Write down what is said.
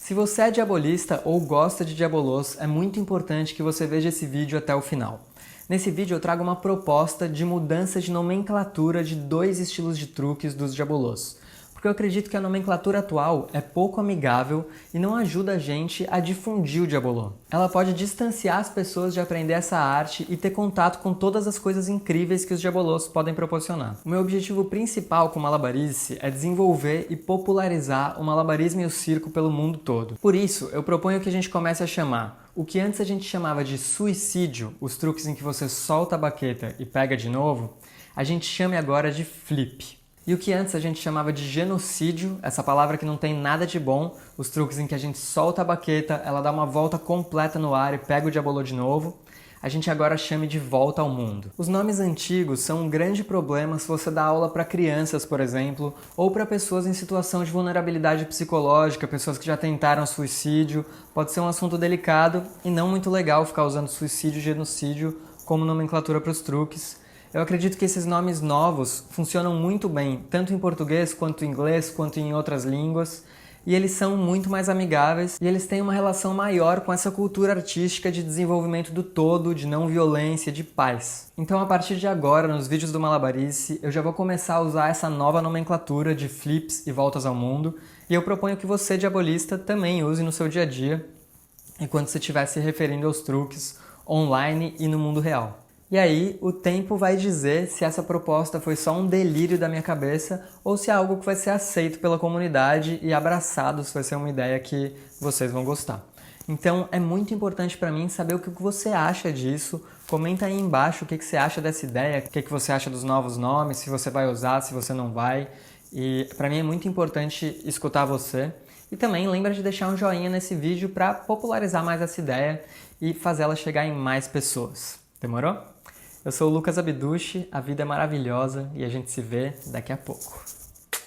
Se você é diabolista ou gosta de diabolôs, é muito importante que você veja esse vídeo até o final. Nesse vídeo eu trago uma proposta de mudança de nomenclatura de 2 estilos de truques dos diabolôs. Porque eu acredito que a nomenclatura atual é pouco amigável e não ajuda a gente a difundir o diabolô. Ela pode distanciar as pessoas de aprender essa arte e ter contato com todas as coisas incríveis que os diabolôs podem proporcionar. O meu objetivo principal com o Malabarice é desenvolver e popularizar o malabarismo e o circo pelo mundo todo. Por isso, eu proponho que a gente comece a chamar o que antes a gente chamava de suicídio, os truques em que você solta a baqueta e pega de novo, a gente chame agora de flip. E o que antes a gente chamava de genocídio, essa palavra que não tem nada de bom, os truques em que a gente solta a baqueta, ela dá uma volta completa no ar e pega o diabolô de novo, a gente agora chame de volta ao mundo. Os nomes antigos são um grande problema se você dá aula para crianças, por exemplo, ou para pessoas em situação de vulnerabilidade psicológica, pessoas que já tentaram suicídio. Pode ser um assunto delicado e não muito legal ficar usando suicídio e genocídio como nomenclatura para os truques. Eu acredito que esses nomes novos funcionam muito bem, tanto em português, quanto em inglês, quanto em outras línguas, e eles são muito mais amigáveis e eles têm uma relação maior com essa cultura artística de desenvolvimento do todo, de não violência, de paz. Então, a partir de agora, nos vídeos do Malabarice, eu já vou começar a usar essa nova nomenclatura de flips e voltas ao mundo, e eu proponho que você, diabolista, também use no seu dia a dia, enquanto você estiver se referindo aos truques online e no mundo real. E aí, o tempo vai dizer se essa proposta foi só um delírio da minha cabeça ou se é algo que vai ser aceito pela comunidade e abraçado, se vai ser uma ideia que vocês vão gostar. Então, é muito importante para mim saber o que você acha disso. Comenta aí embaixo o que você acha dessa ideia, o que você acha dos novos nomes, se você vai usar, se você não vai. E para mim é muito importante escutar você. E também lembra de deixar um joinha nesse vídeo para popularizar mais essa ideia e fazer ela chegar em mais pessoas. Demorou? Eu sou o Lucas Abdushi, a vida é maravilhosa e a gente se vê daqui a pouco.